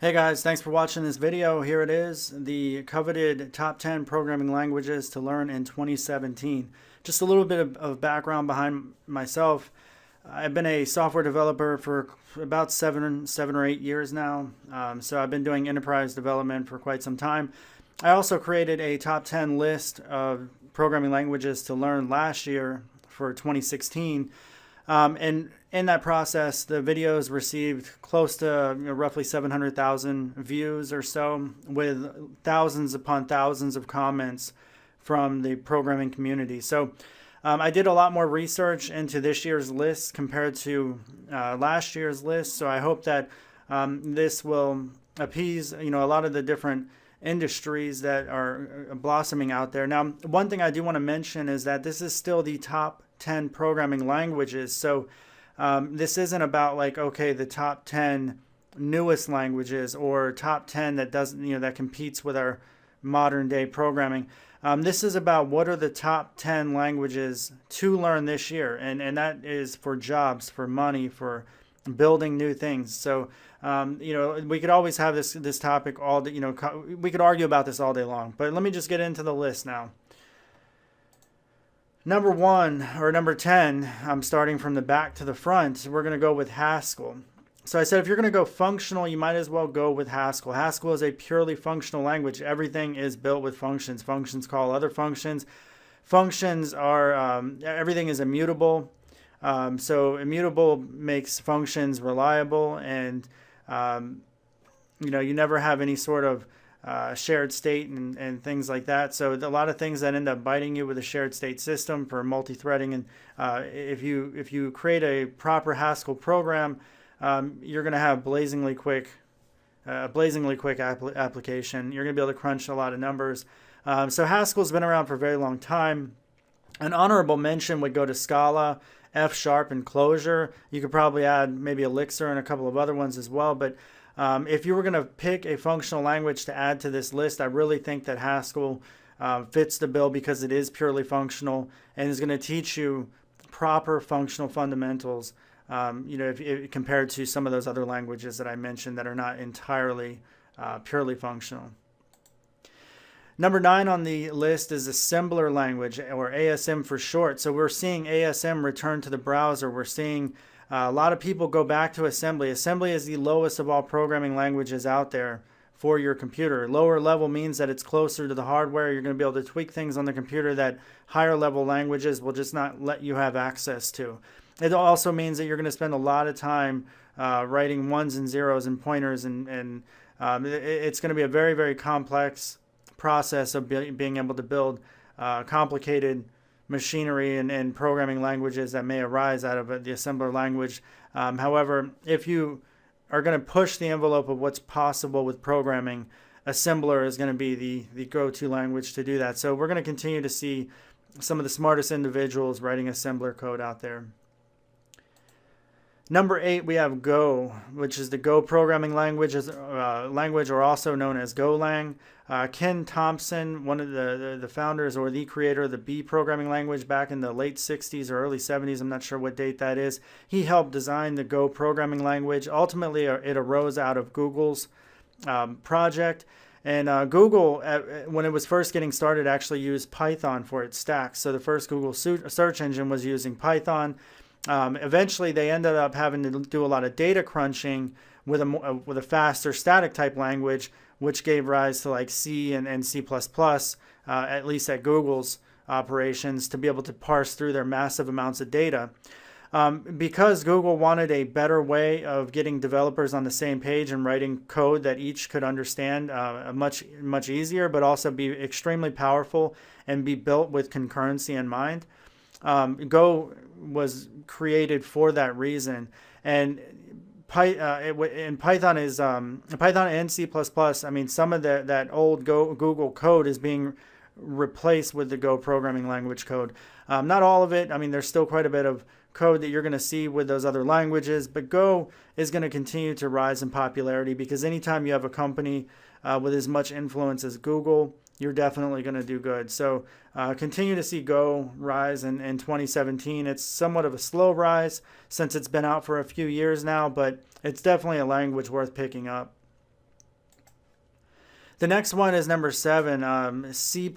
Hey guys, thanks for watching this video. Here it is, the coveted top 10 programming languages to learn in 2017. Just a little bit of background behind myself. I've been a software developer for about seven or 8 years now. So I've been doing enterprise development for quite some time. I also created a top 10 list of programming languages to learn last year for 2016. And in that process, the videos received close to roughly 700,000 views or so, with thousands upon thousands of comments from the programming community. So I did a lot more research into this year's list compared to last year's list. So I hope that this will appease a lot of the different industries that are blossoming out there. Now, one thing I do want to mention is that this is still the top 10 programming languages. So this isn't about like, okay, the top 10 newest languages or top 10 that doesn't, that competes with our modern day programming. This is about what are the top 10 languages to learn this year. And that is for jobs, for money, for building new things. So, we could always have this topic all day, we could argue about this all day long, but let me just get into the list now. Number 1 or number 10, I'm starting from the back to the front. We're going to go with Haskell. So I said if you're going to go functional, you might as well go with Haskell. Haskell is a purely functional language. Everything is built with functions. Functions call other functions. Functions are, everything is immutable. So immutable makes functions reliable, and you never have any sort of shared state and things like that. So a lot of things that end up biting you with a shared state system for multi-threading. And if you create a proper Haskell program, you're going to have blazingly quick application. You're going to be able to crunch a lot of numbers. So Haskell's been around for a very long time. An honorable mention would go to Scala, F#, and Clojure. You could probably add maybe Elixir and a couple of other ones as well. But if you were going to pick a functional language to add to this list, I really think that Haskell fits the bill because it is purely functional and is going to teach you proper functional fundamentals, if compared to some of those other languages that I mentioned that are not entirely purely functional. Number 9 on the list is assembler language, or ASM for short. So we're seeing ASM return to the browser. We're seeing a lot of people go back to assembly. Assembly is the lowest of all programming languages out there for your computer. Lower level means that it's closer to the hardware. You're going to be able to tweak things on the computer that higher level languages will just not let you have access to. It also means that you're going to spend a lot of time writing ones and zeros and pointers, and it's going to be a very, very complex process of being able to build complicated machinery and programming languages that may arise out of the assembler language. However, if you are going to push the envelope of what's possible with programming, assembler is going to be the go-to language to do that. So we're going to continue to see some of the smartest individuals writing assembler code out there. Number 8, we have Go, which is the Go programming language, or also known as Golang. Ken Thompson, one of the founders or the creator of the B programming language back in the late 60s or early 70s, I'm not sure what date that is. He helped design the Go programming language. Ultimately, it arose out of Google's project. And Google, when it was first getting started, actually used Python for its stack. So the first Google search engine was using Python. Eventually, they ended up having to do a lot of data crunching with a faster static type language, which gave rise to like C and C++, at least at Google's operations, to be able to parse through their massive amounts of data. Because Google wanted a better way of getting developers on the same page and writing code that each could understand much easier, but also be extremely powerful and be built with concurrency in mind. Go was created for that reason, and Python is Python and C++. I mean, some of that old Google code is being replaced with the Go programming language code. Not all of it. I mean, there's still quite a bit of code that you're going to see with those other languages, but Go is going to continue to rise in popularity because anytime you have a company with as much influence as Google, you're definitely going to do good. So continue to see Go rise in 2017. It's somewhat of a slow rise since it's been out for a few years now, but it's definitely a language worth picking up. The next one is number 7, C++.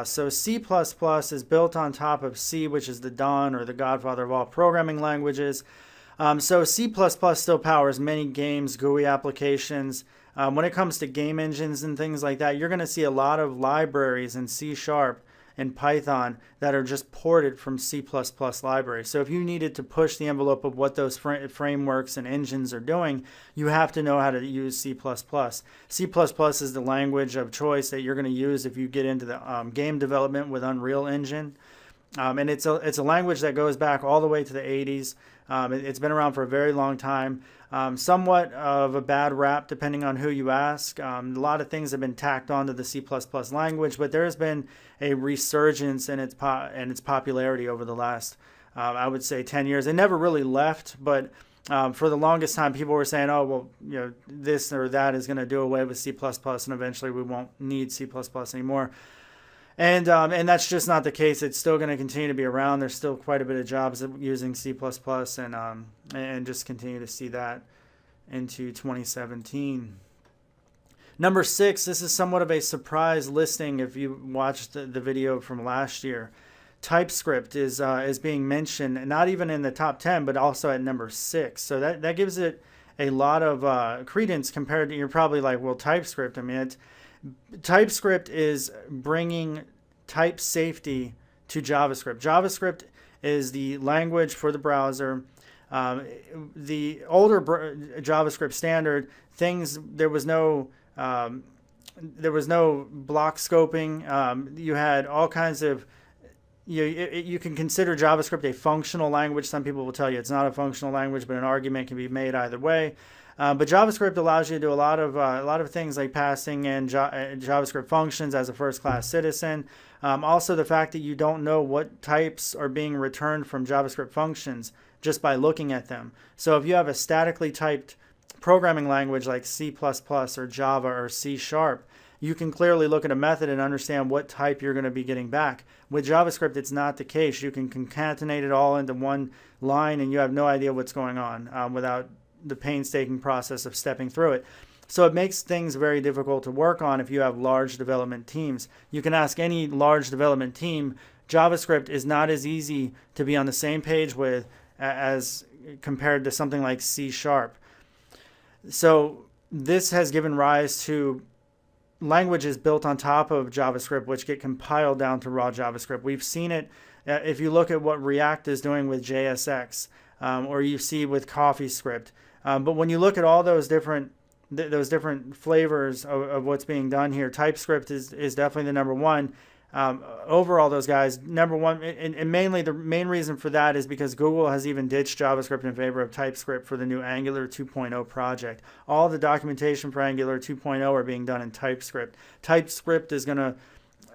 So C++ is built on top of C, which is the Don or the godfather of all programming languages. So C++ still powers many games, GUI applications. When it comes to game engines and things like that, you're going to see a lot of libraries in C# and Python that are just ported from C++ libraries. So if you needed to push the envelope of what those frameworks and engines are doing, you have to know how to use C++. C++ is the language of choice that you're going to use if you get into the game development with Unreal Engine. And it's a language that goes back all the way to the 80s. It's been around for a very long time. Somewhat of a bad rap depending on who you ask. A lot of things have been tacked onto the C++ language, but there has been a resurgence in its popularity over the last, I would say, 10 years. It never really left, but for the longest time, people were saying, oh, well, this or that is going to do away with C++, and eventually we won't need C++ anymore. And that's just not the case. It's still going to continue to be around. There's still quite a bit of jobs using C++, and just continue to see that into 2017. Number 6, this is somewhat of a surprise listing if you watched the video from last year. TypeScript is being mentioned, not even in the top 10, but also at number 6. So that gives it a lot of credence compared to, you're probably like, well, TypeScript, I mean, TypeScript is bringing type safety to JavaScript. JavaScript is the language for the browser. The older JavaScript standard things, there was no block scoping. You had all kinds of, you can consider JavaScript a functional language. Some people will tell you it's not a functional language, but an argument can be made either way. But JavaScript allows you to do a lot of things like passing in JavaScript functions as a first-class citizen. Also, the fact that you don't know what types are being returned from JavaScript functions just by looking at them. So if you have a statically typed programming language like C++ or Java or C#, you can clearly look at a method and understand what type you're going to be getting back. With JavaScript, it's not the case. You can concatenate it all into one line, and you have no idea what's going on without the painstaking process of stepping through it. So it makes things very difficult to work on if you have large development teams. You can ask any large development team, JavaScript is not as easy to be on the same page with as compared to something like C#. So this has given rise to languages built on top of JavaScript which get compiled down to raw JavaScript. We've seen it if you look at what React is doing with JSX, or you see with CoffeeScript. But when you look at all those different flavors of what's being done here, TypeScript is definitely the number one. Overall, those guys, number one, and mainly the main reason for that is because Google has even ditched JavaScript in favor of TypeScript for the new Angular 2.0 project. All the documentation for Angular 2.0 are being done in TypeScript. TypeScript is going to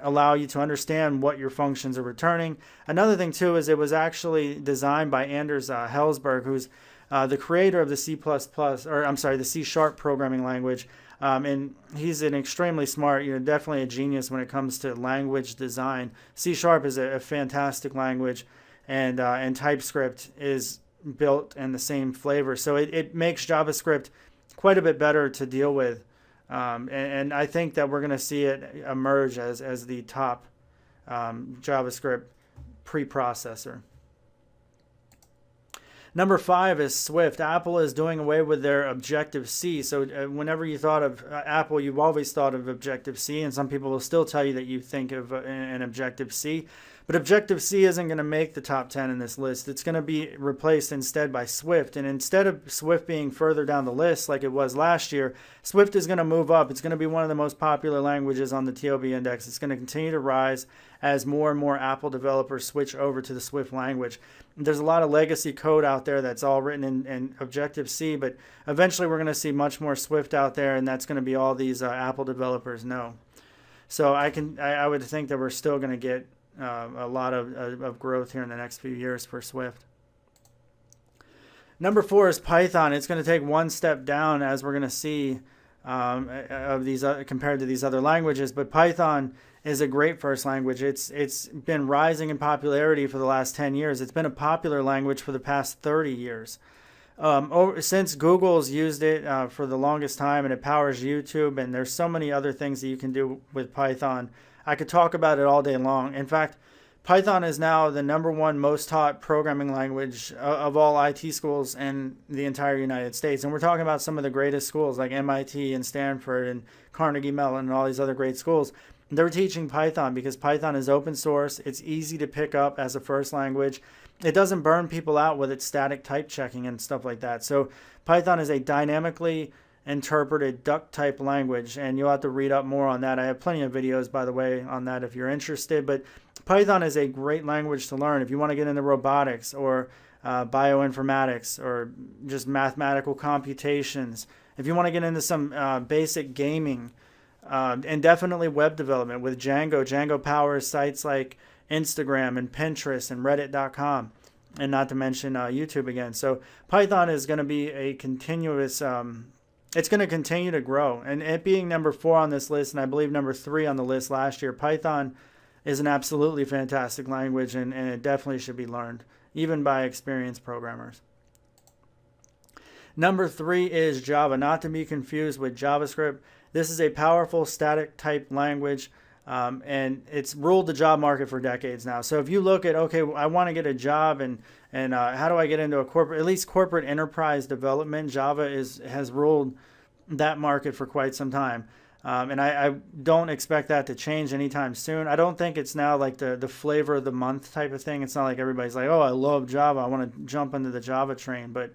allow you to understand what your functions are returning. Another thing too is it was actually designed by Anders Hellsberg, who's the creator of the the C# programming language, and he's an extremely smart, definitely a genius when it comes to language design. C# is a fantastic language, and TypeScript is built in the same flavor, so it makes JavaScript quite a bit better to deal with. And I think that we're going to see it emerge as the top JavaScript preprocessor. Number 5 is Swift. Apple is doing away with their Objective-C. So whenever you thought of Apple, you've always thought of Objective-C, and some people will still tell you that you think of an Objective-C. But Objective-C isn't going to make the top 10 in this list. It's going to be replaced instead by Swift. And instead of Swift being further down the list like it was last year, Swift is going to move up. It's going to be one of the most popular languages on the TOB index. It's going to continue to rise as more and more Apple developers switch over to the Swift language. There's a lot of legacy code out there that's all written in Objective-C, but eventually we're going to see much more Swift out there, and that's going to be all these Apple developers know. So I would think that we're still going to get a lot of growth here in the next few years for Swift. Number 4 is Python. It's going to take one step down, as we're going to see of these compared to these other languages, but Python is a great first language. It's been rising in popularity for the last 10 years. It's been a popular language for the past 30 years. Since Google's used it for the longest time and it powers YouTube, and there's so many other things that you can do with Python, I could talk about it all day long. In fact, Python is now the #1 most taught programming language of all IT schools in the entire United States. And we're talking about some of the greatest schools like MIT and Stanford and Carnegie Mellon and all these other great schools. They're teaching Python because Python is open source. It's easy to pick up as a first language. It doesn't burn people out with its static type checking and stuff like that. So Python is a dynamically interpreted duck type language, and you'll have to read up more on that. I have plenty of videos, by the way, on that if you're interested. But Python is a great language to learn if you want to get into robotics or bioinformatics or just mathematical computations. If you want to get into some basic gaming, and definitely web development with Django. Django powers sites like Instagram and Pinterest and Reddit.com, and not to mention YouTube again. So Python is going to be a continuous, it's going to continue to grow. And it being #4 on this list, and I believe #3 on the list last year, Python is an absolutely fantastic language, and it definitely should be learned, even by experienced programmers. #3 is Java, not to be confused with JavaScript. This is a powerful static type language, and it's ruled the job market for decades now. So if you look at, okay, I want to get a job, and how do I get into a corporate, at least corporate enterprise development, Java has ruled that market for quite some time. And I don't expect that to change anytime soon. I don't think it's now like the flavor of the month type of thing. It's not like everybody's like, oh, I love Java, I want to jump into the Java train. But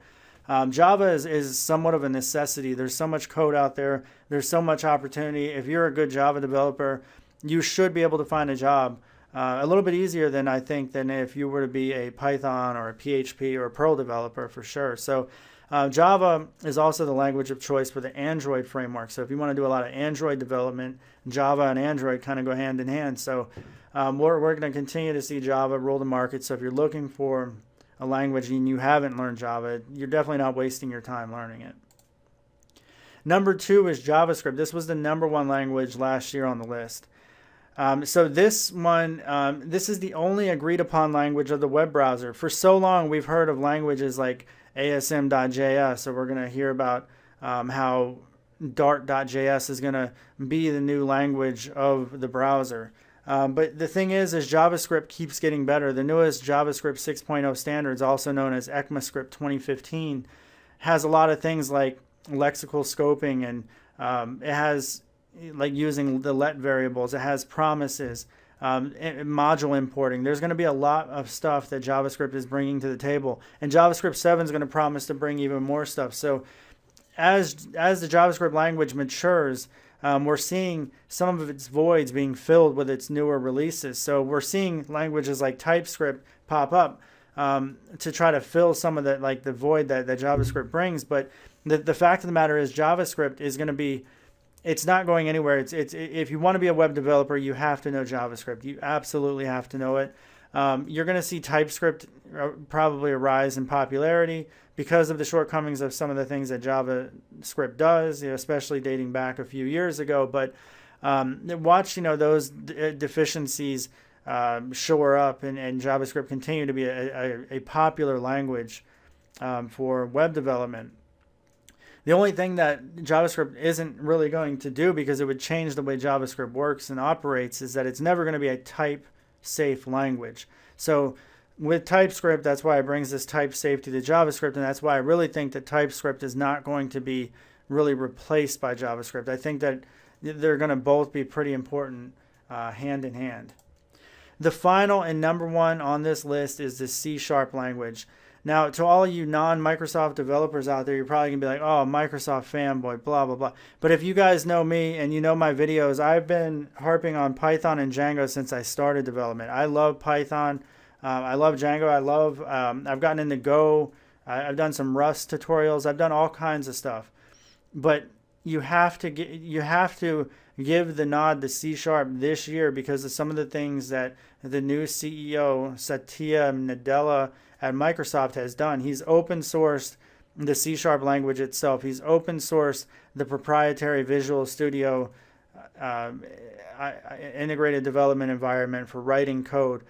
Java is somewhat of a necessity. There's so much code out there. There's so much opportunity. If you're a good Java developer, you should be able to find a job a little bit easier than I think than if you were to be a Python or a PHP or a Perl developer for sure. So Java is also the language of choice for the Android framework. So if you want to do a lot of Android development, Java and Android kind of go hand in hand. So we're going to continue to see Java rule the market. So if you're looking for a language and you haven't learned Java, you're definitely not wasting your time learning it. #2 is JavaScript. This was the #1 language last year on the list. So this one, this is the only agreed upon language of the web browser. For so long, we've heard of languages like ASM.js, so we're going to hear about how Dart.js is going to be the new language of the browser. But the thing is JavaScript keeps getting better. The newest JavaScript 6.0 standards, also known as ECMAScript 2015, has a lot of things like lexical scoping, and it has like using the let variables. It has promises, module importing. There's going to be a lot of stuff that JavaScript is bringing to the table, and JavaScript 7 is going to promise to bring even more stuff. So as the JavaScript language matures, we're seeing some of its voids being filled with its newer releases. So we're seeing languages like TypeScript pop up to try to fill some of the void that JavaScript brings. But the fact of the matter is JavaScript is going to be, it's not going anywhere. It's if you want to be a web developer, you have to know JavaScript. You absolutely have to know it. You're going to see TypeScript probably a rise in popularity because of the shortcomings of some of the things that JavaScript does, especially dating back a few years ago. But watch, those deficiencies shore up, and JavaScript continue to be a popular language for web development. The only thing that JavaScript isn't really going to do, because it would change the way JavaScript works and operates, is that it's never going to be a type-safe language. So with TypeScript, that's why it brings this type safety to JavaScript, and that's why I really think that TypeScript is not going to be really replaced by JavaScript. I think that they're going to both be pretty important hand in hand. The final and #1 on this list is the C# language. Now, to all you non-Microsoft developers out there, you're probably going to be like, oh, Microsoft fanboy, blah, blah, blah. But if you guys know me and you know my videos, I've been harping on Python and Django since I started development. I love Python. I love Django. I've gotten into Go. I've done some Rust tutorials. I've done all kinds of stuff. But you have to give the nod to C# this year because of some of the things that the new CEO, Satya Nadella, at Microsoft has done. He's open sourced the C# language itself. He's open sourced the proprietary Visual Studio integrated development environment for writing code.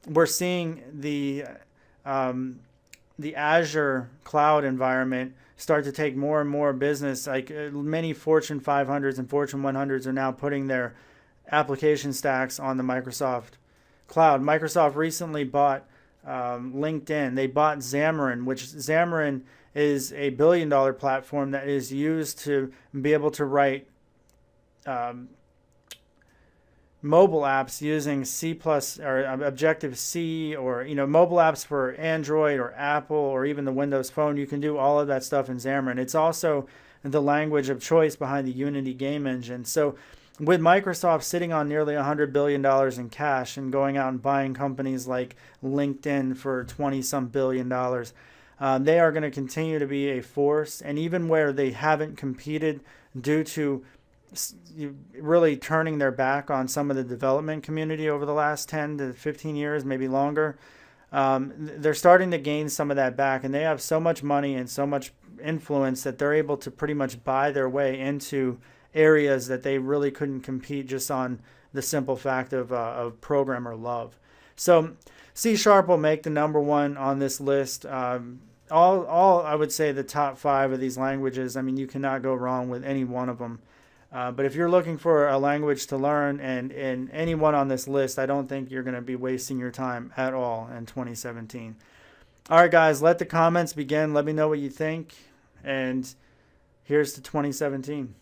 We're seeing the the Azure cloud environment start to take more and more business. Like many Fortune 500s and Fortune 100s are now putting their application stacks on the Microsoft cloud. Microsoft recently bought LinkedIn. They bought Xamarin, which Xamarin is a billion-dollar platform that is used to be able to write mobile apps using C plus or Objective C, or mobile apps for Android or Apple or even the Windows Phone. You can do all of that stuff in Xamarin. It's also the language of choice behind the Unity game engine. So with Microsoft sitting on nearly $100 billion in cash and going out and buying companies like LinkedIn for 20-some billion dollars, they are going to continue to be a force. And even where they haven't competed due to really turning their back on some of the development community over the last 10 to 15 years, maybe longer, they're starting to gain some of that back. And they have so much money and so much influence that they're able to pretty much buy their way into areas that they really couldn't compete just on the simple fact of programmer love. So C# will make the number one on this list. All I would say the top 5 of these languages, I mean, you cannot go wrong with any one of them. But if you're looking for a language to learn and any one on this list, I don't think you're going to be wasting your time at all in 2017. All right, guys, let the comments begin. Let me know what you think. And here's to 2017.